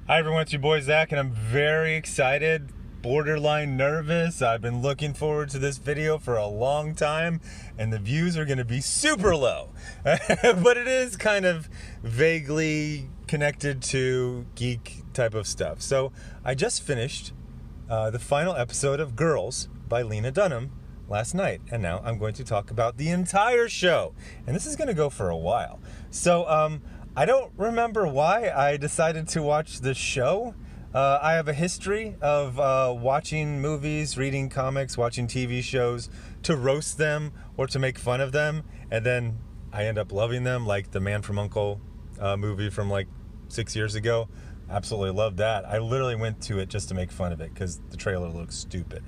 Hi everyone, it's your boy Zach, and I'm very excited, borderline nervous. I've been looking forward to this video for a long time, and the views are going to be super low. But it is kind of vaguely connected to geek type of stuff. So I just finished the final episode of Girls by Lena Dunham last night, and now I'm going to talk about the entire show, and this is going to go for a while. So I don't remember why I decided to watch this show. I have a history of watching movies, reading comics, watching TV shows to roast them or to make fun of them, and then I end up loving them, like the Man from U.N.C.L.E. Movie from like 6 years ago. Absolutely loved that. I literally went to it just to make fun of it because the trailer looks stupid.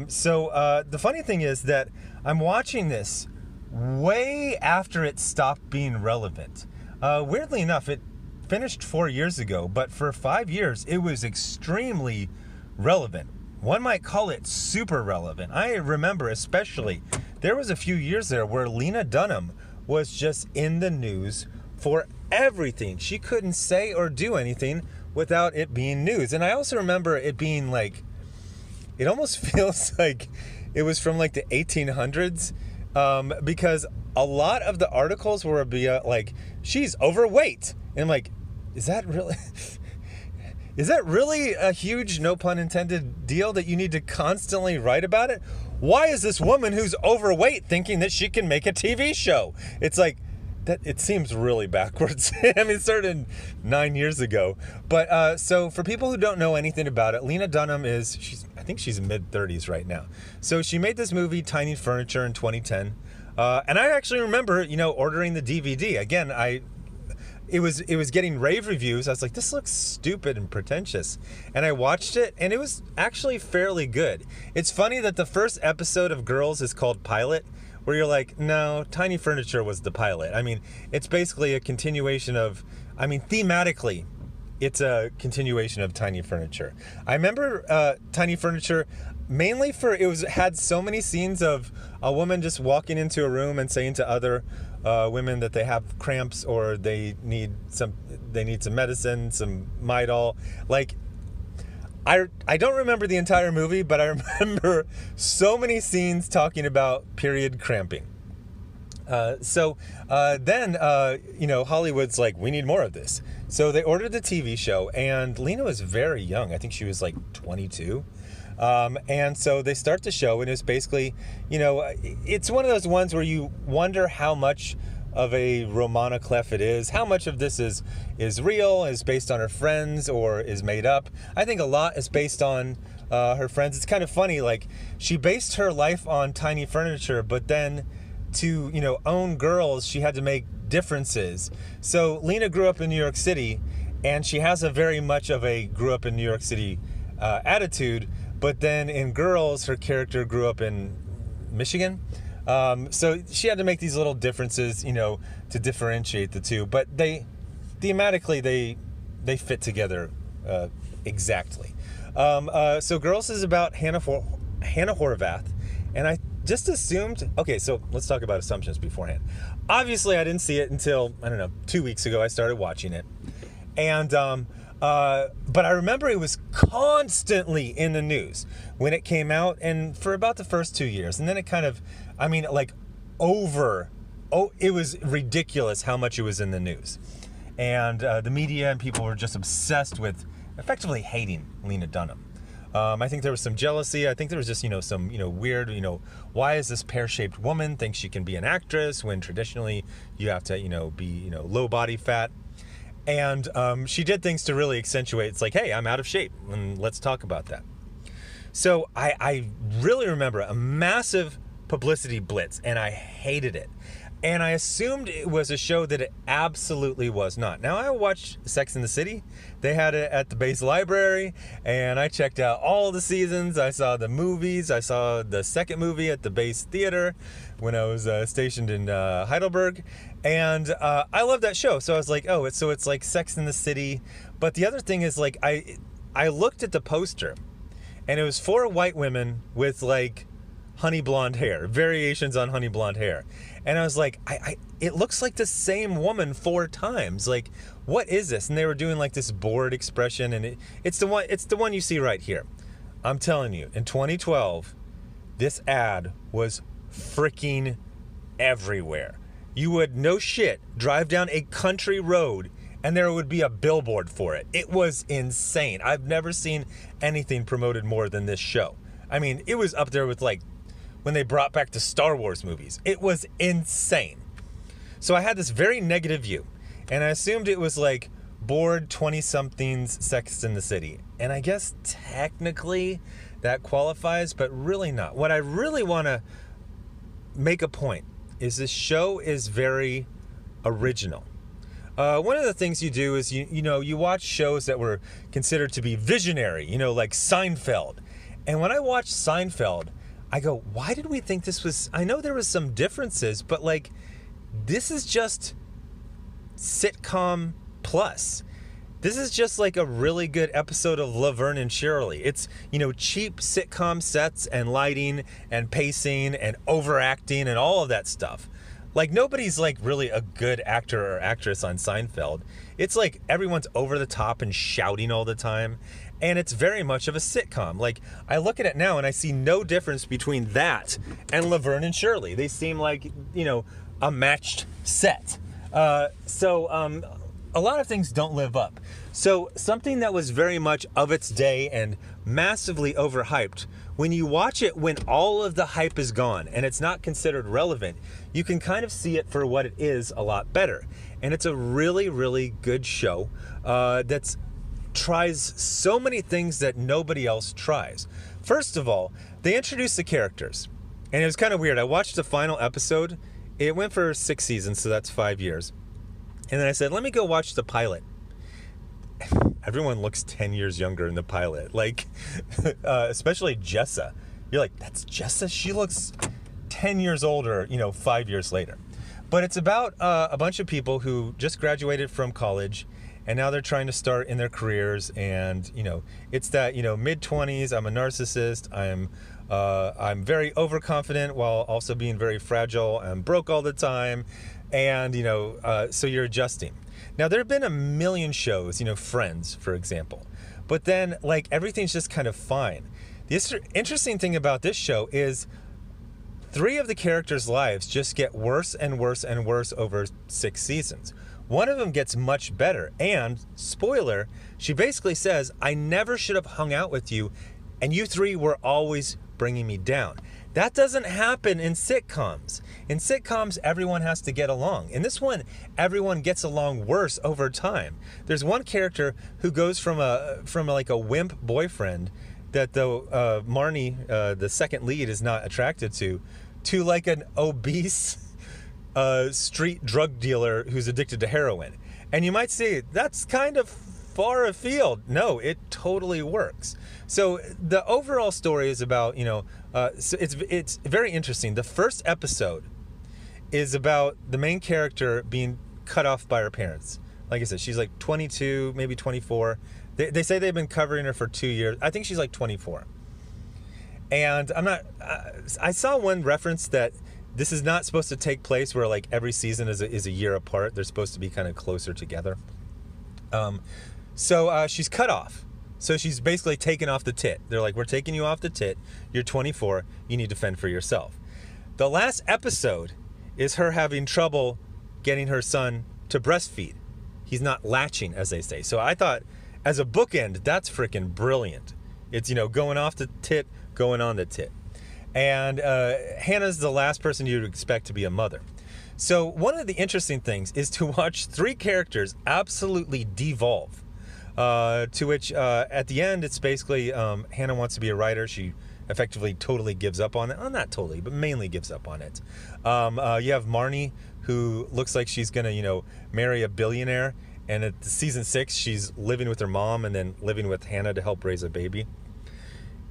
So the funny thing is that I'm watching this way after it stopped being relevant. Weirdly enough, it finished 4 years ago, but for 5 years, it was extremely relevant. One might call it super relevant. I remember especially, there was a few years there where Lena Dunham was just in the news for everything. She couldn't say or do anything without it being news. And I also remember it being like, it almost feels like it was from like the 1800s. Because a lot of the articles were like, she's overweight. And I'm like, is that really, is that really a huge, no pun intended, deal that you need to constantly write about it? Why is this woman who's overweight thinking that she can make a TV show? It's like, that it seems really backwards. I mean, it started 9 years ago. But so for people who don't know anything about it, Lena Dunham I think she's mid-30s right now. So she made this movie, Tiny Furniture, in 2010. And I actually remember, ordering the DVD. Again, it was getting rave reviews. I was like, this looks stupid and pretentious. And I watched it, and it was actually fairly good. It's funny that the first episode of Girls is called Pilot, where you're like, no, Tiny Furniture was the pilot. I mean, it's basically a continuation of, thematically, it's a continuation of Tiny Furniture. I remember Tiny Furniture mainly had so many scenes of a woman just walking into a room and saying to other women that they have cramps or they need some medicine, some Midol. Like, I don't remember the entire movie, but I remember so many scenes talking about period cramping. So then Hollywood's like, we need more of this. So they ordered the TV show, and Lena was very young. I think she was like 22. And so they start the show, and it's basically, it's one of those ones where you wonder how much of a Romana Clef it is, how much of this is real, is based on her friends, or is made up. I think a lot is based on her friends. It's kind of funny, like, she based her life on Tiny Furniture, but then to, own Girls, she had to make differences. So Lena grew up in New York City, and she has a very much of a grew up in New York City attitude, but then in Girls, her character grew up in Michigan. So she had to make these little differences, to differentiate the two. But thematically, they fit together exactly. So Girls is about Hannah Horvath, and I just assumed. Okay, so let's talk about assumptions beforehand. Obviously, I didn't see it until 2 weeks ago. I started watching it, and but I remember it was constantly in the news when it came out, and for about the first 2 years, and then it kind of, it was ridiculous how much it was in the news. And the media and people were just obsessed with effectively hating Lena Dunham. I think there was some jealousy. I think there was just, some, weird, why is this pear-shaped woman think she can be an actress when traditionally you have to, be, low body fat. And she did things to really accentuate, it's like, hey, I'm out of shape, and let's talk about that. So I really remember a massive publicity blitz, and I hated it. And I assumed it was a show that it absolutely was not. Now, I watched Sex and the City. They had it at the base library, and I checked out all the seasons. I saw the movies. I saw the second movie at the base theater when I was stationed in Heidelberg. And I love that show. So I was like, oh, it's like Sex and the City. But the other thing is, like, I looked at the poster, and it was 4 white women with, like, honey blonde hair, variations on honey blonde hair. And I was like, it looks like the same woman 4 times. Like, what is this? And they were doing like this bored expression, and it's the one you see right here. I'm telling you, in 2012, this ad was freaking everywhere. You would, no shit, drive down a country road and there would be a billboard for it. It was insane. I've never seen anything promoted more than this show. I mean, it was up there with like when they brought back the Star Wars movies. It was insane. So I had this very negative view, and I assumed it was like bored 20-somethings Sex in the City. And I guess technically that qualifies, but really not. What I really want to make a point is this show is very original. One of the things you do is you watch shows that were considered to be visionary, like Seinfeld. And when I watched Seinfeld, I go, why did we think this was... I know there was some differences, but like, this is just sitcom plus. This is just like a really good episode of Laverne and Shirley. It's, cheap sitcom sets and lighting and pacing and overacting and all of that stuff. Like, nobody's like really a good actor or actress on Seinfeld. It's like everyone's over the top and shouting all the time. And it's very much of a sitcom. Like, I look at it now and I see no difference between that and Laverne and Shirley. They seem like, a matched set. A lot of things don't live up. So something that was very much of its day and massively overhyped, when you watch it when all of the hype is gone and it's not considered relevant, you can kind of see it for what it is a lot better. And it's a really, really good show that tries so many things that nobody else tries. First of all, they introduced the characters. And it was kind of weird. I watched the final episode. It went for 6 seasons, so that's 5 years. And then I said, let me go watch the pilot. Everyone looks 10 years younger in the pilot. Like, especially Jessa. You're like, that's Jessa? She looks 10 years older, 5 years later. But it's about a bunch of people who just graduated from college, and now they're trying to start in their careers. And, it's that, mid-20s, I'm a narcissist. I'm very overconfident while also being very fragile. I'm broke all the time. And, so you're adjusting. Now, there have been a million shows, Friends, for example. But then, like, everything's just kind of fine. The interesting thing about this show is 3 of the characters' lives just get worse and worse and worse over 6 seasons. One of them gets much better. And, spoiler, she basically says, I never should have hung out with you, and you 3 were always bringing me down. That doesn't happen in sitcoms. In sitcoms, everyone has to get along. In this one, everyone gets along worse over time. There's one character who goes from like a wimp boyfriend that Marnie, the second lead, is not attracted to like an obese street drug dealer who's addicted to heroin. And you might say, that's kind of far afield. No, it totally works. So the overall story is about, so it's very interesting. The first episode is about the main character being cut off by her parents. Like I said, she's like 22, maybe 24. They say they've been covering her for 2 years. I think she's like 24. And I saw one reference that this is not supposed to take place where like every season is a year apart. They're supposed to be kind of closer together. So she's cut off. So she's basically taken off the tit. They're like, we're taking you off the tit. You're 24. You need to fend for yourself. The last episode is her having trouble getting her son to breastfeed. He's not latching, as they say. So I thought, as a bookend, that's freaking brilliant. It's, going off the tit, going on the tit. And Hannah's the last person you'd expect to be a mother. So one of the interesting things is to watch 3 characters absolutely devolve. To which, at the end, it's basically Hannah wants to be a writer. She effectively totally gives up on it. Well, not totally, but mainly gives up on it. You have Marnie, who looks like she's going to, marry a billionaire. And at season 6, she's living with her mom and then living with Hannah to help raise a baby.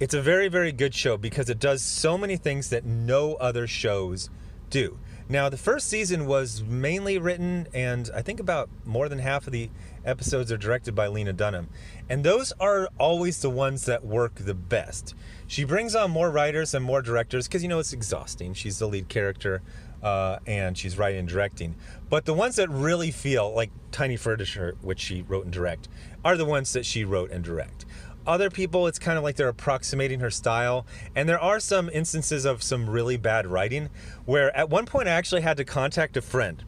It's a very, very good show because it does so many things that no other shows do. Now, the first season was mainly written, and I think about more than half of the episodes are directed by Lena Dunham. And those are always the ones that work the best. She brings on more writers and more directors because, it's exhausting. She's the lead character and she's writing and directing. But the ones that really feel like Tiny Furniture, which she wrote and direct, are the ones that she wrote and direct. Other people, it's kind of like they're approximating her style. And there are some instances of some really bad writing where at one point I actually had to contact a friend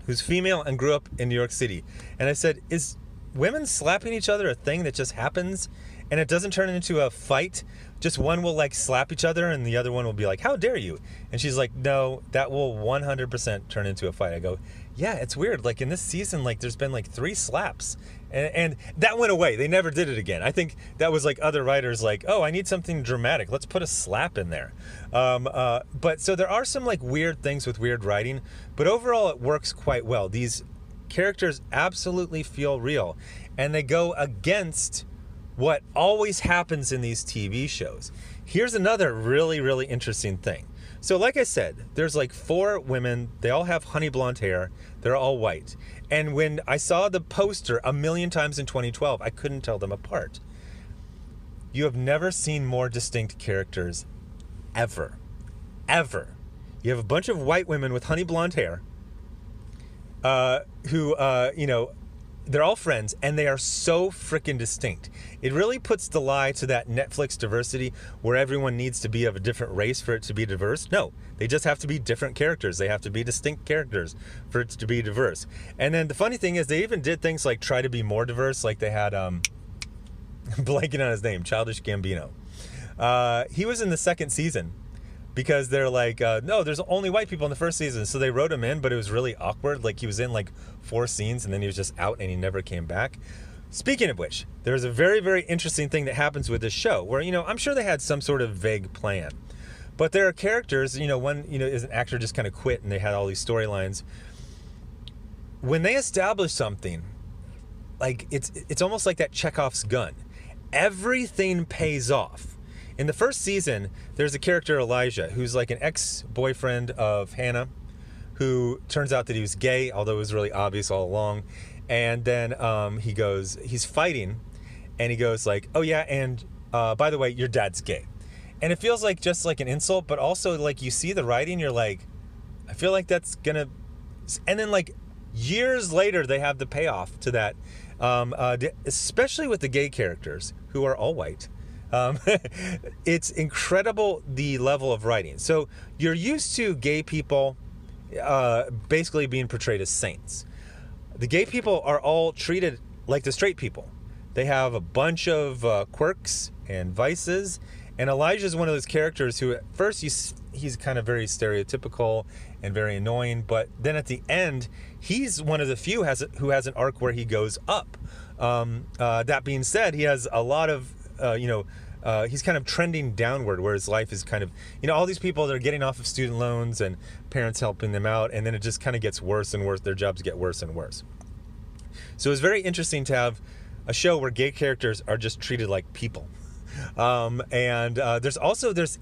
who's female and grew up in New York City. And I said, is women slapping each other a thing that just happens and it doesn't turn into a fight? Just one will like slap each other and the other one will be like, how dare you? And she's like, no, that will 100% turn into a fight. I go, yeah, it's weird. Like in this season, like there's been like 3 slaps and that went away. They never did it again. I think that was like other writers like, oh, I need something dramatic. Let's put a slap in there. But so there are some like weird things with weird writing, but overall it works quite well. These characters absolutely feel real and they go against what always happens in these TV shows. Here's another really, really interesting thing. So like I said, there's like 4 women. They all have honey blonde hair. They're all white. And when I saw the poster a million times in 2012, I couldn't tell them apart. You have never seen more distinct characters ever. Ever. You have a bunch of white women with honey blonde hair who, they're all friends, and they are so freaking distinct. It really puts the lie to that Netflix diversity where everyone needs to be of a different race for it to be diverse. No, they just have to be different characters. They have to be distinct characters for it to be diverse. And then the funny thing is they even did things like try to be more diverse. Like they had, blanking on his name, Childish Gambino. He was in the 2nd season. Because they're like, no, there's only white people in the 1st season. So they wrote him in, but it was really awkward. Like he was in like 4 scenes and then he was just out and he never came back. Speaking of which, there's a very, very interesting thing that happens with this show where, I'm sure they had some sort of vague plan. But there are characters, one, is an actor just kind of quit and they had all these storylines. When they establish something, like it's almost like that Chekhov's gun. Everything pays off. In the 1st season, there's a character, Elijah, who's like an ex-boyfriend of Hannah, who turns out that he was gay, although it was really obvious all along. And then he's fighting, and he goes like, oh yeah, and by the way, your dad's gay. And it feels like just like an insult, but also like you see the writing, you're like, I feel like that's gonna... And then like years later, they have the payoff to that, especially with the gay characters, who are all white. It's incredible the level of writing. So you're used to gay people basically being portrayed as saints. The gay people are all treated like the straight people. They have a bunch of quirks and vices. And Elijah is one of those characters who at first he's kind of very stereotypical and very annoying. But then at the end, he's one of the few who has an arc where he goes up. That being said, he has a lot of he's kind of trending downward where his life is kind of, all these people that are getting off of student loans and parents helping them out. And then it just kind of gets worse and worse. Their jobs get worse and worse. So it's very interesting to have a show where gay characters are just treated like people. There's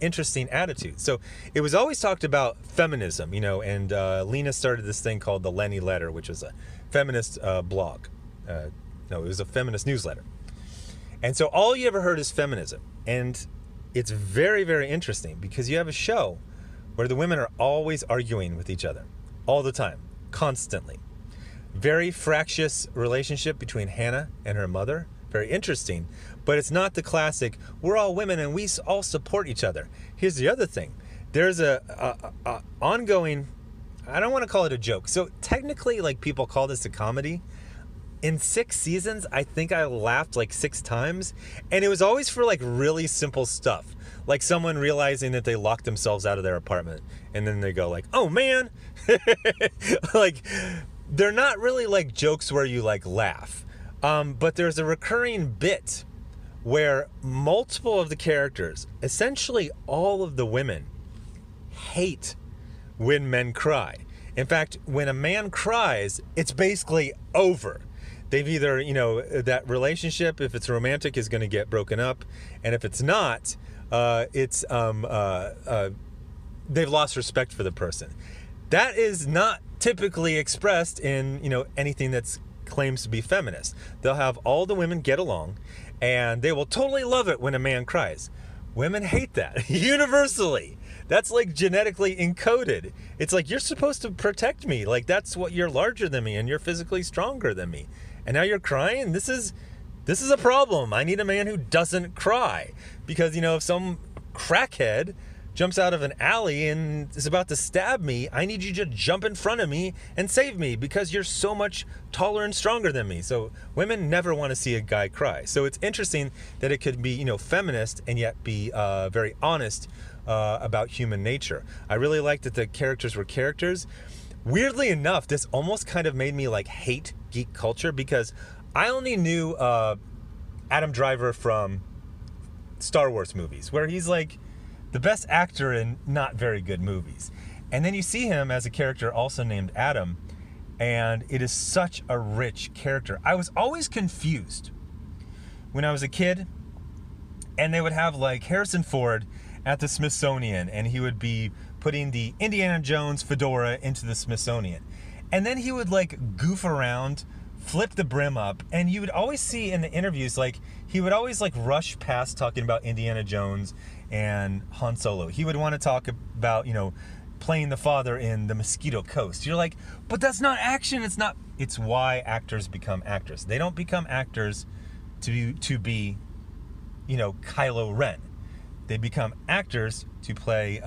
interesting attitudes. So it was always talked about feminism, and Lena started this thing called the Lenny Letter, which was a feminist blog. It was a feminist newsletter. And so all you ever heard is feminism. And it's very, very interesting because you have a show where the women are always arguing with each other all the time, constantly. Very fractious relationship between Hannah and her mother. Very interesting. But it's not the classic, we're all women and we all support each other. Here's the other thing. There's a ongoing, I don't want to call it a joke. So technically, like, people call this a comedy. In 6 seasons, I think I laughed like 6 times, and it was always for like really simple stuff, like someone realizing that they locked themselves out of their apartment, and then they go like, "Oh man," like they're not really like jokes where you like laugh, but there's a recurring bit where multiple of the characters, essentially all of the women, hate when men cry. In fact, when a man cries, it's basically over. They've either, that relationship, if it's romantic, is going to get broken up. And if it's not, they've lost respect for the person. That is not typically expressed in, anything that's claims to be feminist. They'll have all the women get along, and they will totally love it when a man cries. Women hate that universally. That's like genetically encoded. It's like, you're supposed to protect me. Like, that's what, you're larger than me and you're physically stronger than me. And now you're crying? This is a problem. I need a man who doesn't cry. Because, you know, if some crackhead jumps out of an alley and is about to stab me, I need you to jump in front of me and save me because you're so much taller and stronger than me. So women never want to see a guy cry. So it's interesting that it could be, you know, feminist and yet be very honest about human nature. I really liked that the characters were characters. Weirdly enough, this almost kind of made me like hate geek culture, because I only knew Adam Driver from Star Wars movies, where he's like the best actor in not very good movies. And then you see him as a character also named Adam, and it is such a rich character. I was always confused when I was a kid, and they would have like Harrison Ford at the Smithsonian, and he would be putting the Indiana Jones fedora into the Smithsonian. And then he would like goof around, flip the brim up, and you would always see in the interviews, like, he would always like rush past talking about Indiana Jones and Han Solo. He would want to talk about, you know, playing the father in The Mosquito Coast. You're like, but that's not action. It's why actors become actors. They don't become actors to be, you know, Kylo Ren. They become actors to play,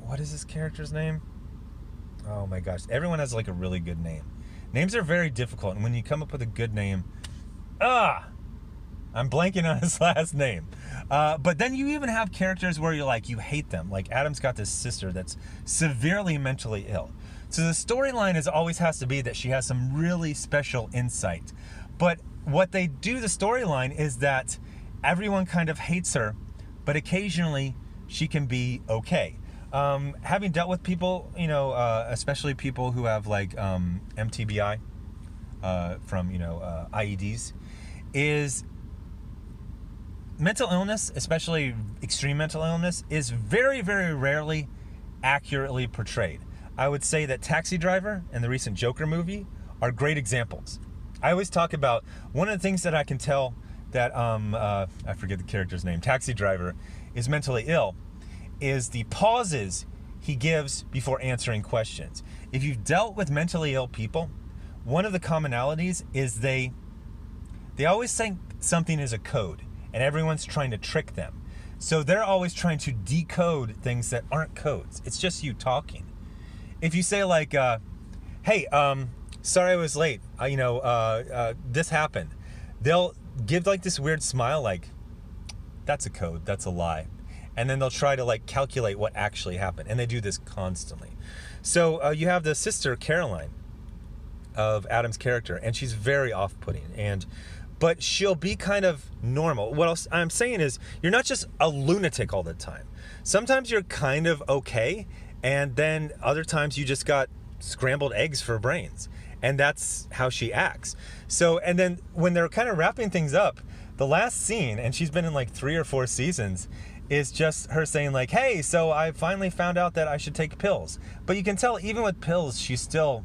what is this character's name? Oh my gosh. Everyone has like a really good name. Names are very difficult, and when you come up with a good name, I'm blanking on his last name. But then you even have characters where you're like, you hate them. Like Adam's got this sister that's severely mentally ill. So the storyline always has to be that she has some really special insight. But what they do, the storyline, is that everyone kind of hates her, but occasionally she can be okay. Having dealt with people, you know, especially people who have like MTBI from, you know, IEDs, is mental illness, especially extreme mental illness, is very, very rarely accurately portrayed. I would say that Taxi Driver and the recent Joker movie are great examples. I always talk about one of the things that I can tell that, I forget the character's name, Taxi Driver, is mentally ill, is the pauses he gives before answering questions. If you've dealt with mentally ill people, one of the commonalities is they always think something is a code, and everyone's trying to trick them. So they're always trying to decode things that aren't codes. It's just you talking. If you say like, hey, sorry I was late, this happened, they'll give like this weird smile like, that's a code, that's a lie. And then they'll try to like calculate what actually happened. And they do this constantly. So you have the sister, Caroline, of Adam's character, and she's very off-putting. But she'll be kind of normal. What else I'm saying is, you're not just a lunatic all the time. Sometimes you're kind of okay, and then other times you just got scrambled eggs for brains. And that's how she acts. So, and then when they're kind of wrapping things up, the last scene, and she's been in like 3 or 4 seasons, is just her saying like, hey, so I finally found out that I should take pills. But you can tell even with pills, she's still,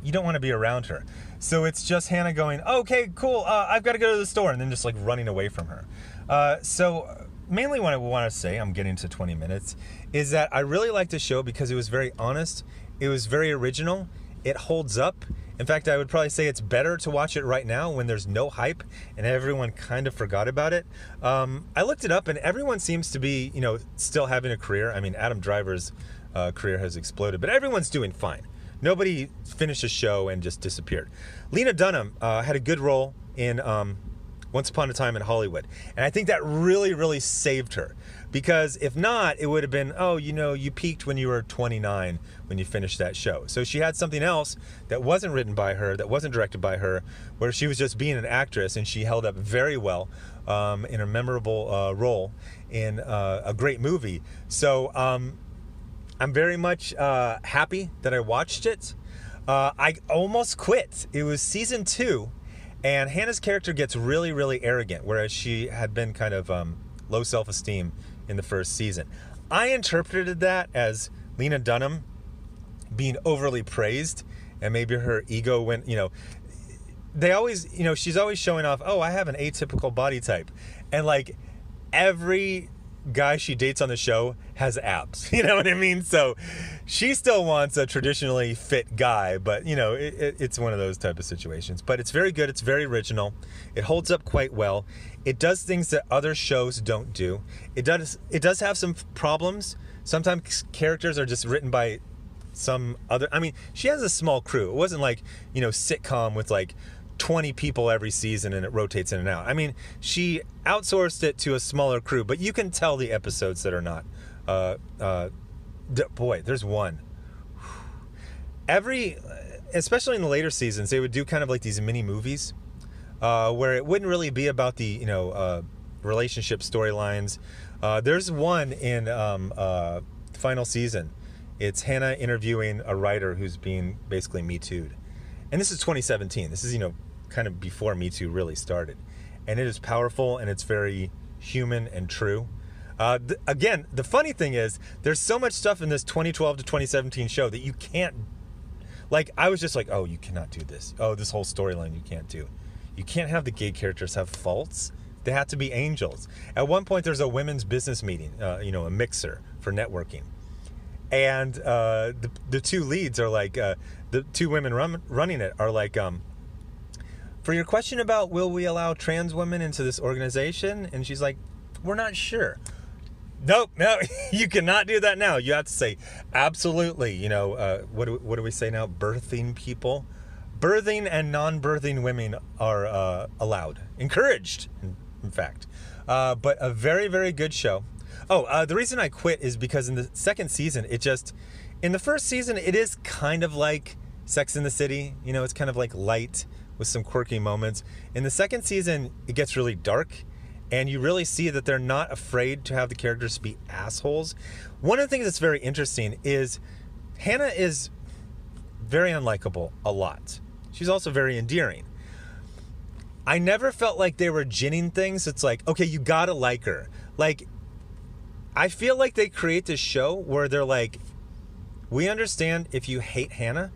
you don't want to be around her. So it's just Hannah going, okay, cool, I've got to go to the store, and then just like running away from her. So mainly what I want to say, I'm getting to 20 minutes, is that I really like this show because it was very honest, it was very original, it holds up. In fact, I would probably say it's better to watch it right now when there's no hype and everyone kind of forgot about it. I looked it up, and everyone seems to be, you know, still having a career. I mean, Adam Driver's career has exploded, but everyone's doing fine. Nobody finished a show and just disappeared. Lena Dunham had a good role in Once Upon a Time in Hollywood. And I think that really, really saved her. Because if not, it would have been, oh, you know, you peaked when you were 29 when you finished that show. So she had something else that wasn't written by her, that wasn't directed by her, where she was just being an actress, and she held up very well in a memorable role in a great movie. So I'm very much happy that I watched it. I almost quit. It was season 2, and Hannah's character gets really, really arrogant, whereas she had been kind of low self-esteem in the first season. I interpreted that as Lena Dunham being overly praised, and maybe her ego went, you know, they always, you know, she's always showing off, oh, I have an atypical body type. And like every guy she dates on the show has abs. You know what I mean? So she still wants a traditionally fit guy, but you know, it's one of those type of situations. But it's very good. It's very original. It holds up quite well. It does things that other shows don't do. It does have some problems. Sometimes characters are just written by some other, I mean, she has a small crew. It wasn't like, you know, sitcom with like 20 people every season and it rotates in and out. I mean, she outsourced it to a smaller crew, but you can tell the episodes that are not. Boy, there's one. Especially in the later seasons, they would do kind of like these mini movies where it wouldn't really be about the, you know, relationship storylines. There's one in final season. It's Hannah interviewing a writer who's being basically Me Too'd. And this is 2017. This is, you know, kind of before Me Too really started. And it is powerful and it's very human and true. Again, the funny thing is there's so much stuff in this 2012 to 2017 show that you can't, like, I was just like, oh, you cannot do this. Oh, this whole storyline you can't do. You can't have the gay characters have faults. They have to be angels. At one point, there's a women's business meeting, you know, a mixer for networking. And the two leads are like, the two women running it are like, for your question about will we allow trans women into this organization? And she's like, we're not sure. Nope, no, you cannot do that now. You have to say, absolutely. You know, what do we say now? Birthing people. Birthing and non-birthing women are allowed. Encouraged, in fact. But a very, very good show. Oh, the reason I quit is because in the second season, in the first season, it is kind of like Sex and the City. You know, it's kind of like light with some quirky moments. In the second season, it gets really dark, and you really see that they're not afraid to have the characters be assholes. One of the things that's very interesting is Hannah is very unlikable a lot. She's also very endearing. I never felt like they were ginning things. It's like, okay, you gotta like her. Like, I feel like they create this show where they're like, we understand if you hate Hannah,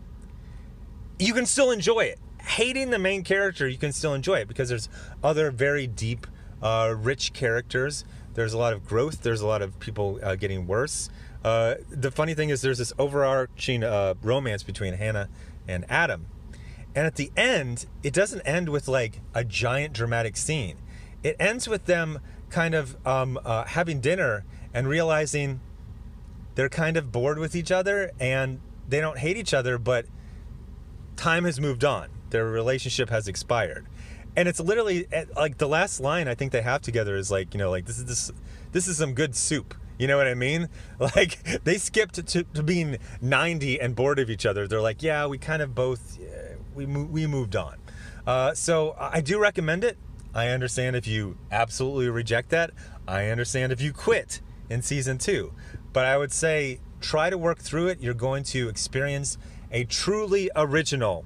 you can still enjoy it. Hating the main character, you can still enjoy it because there's other very deep, rich characters. There's a lot of growth. There's a lot of people getting worse. The funny thing is there's this overarching romance between Hannah and Adam. And at the end, it doesn't end with like a giant dramatic scene. It ends with them kind of having dinner and realizing they're kind of bored with each other and they don't hate each other, but time has moved on. Their relationship has expired. And it's literally like the last line I think they have together is like, you know, like this is some good soup. You know what I mean? Like they skipped to being 90 and bored of each other. They're like, yeah, we kind of both, we moved on. So I do recommend it. I understand if you absolutely reject that. I understand if you quit in season 2. But I would say try to work through it. You're going to experience a truly original.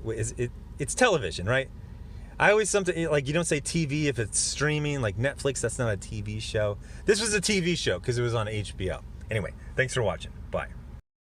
It's television, right? I always something like you don't say TV if it's streaming, like Netflix. That's not a TV show. This was a TV show because it was on HBO. Anyway, thanks for watching. Bye.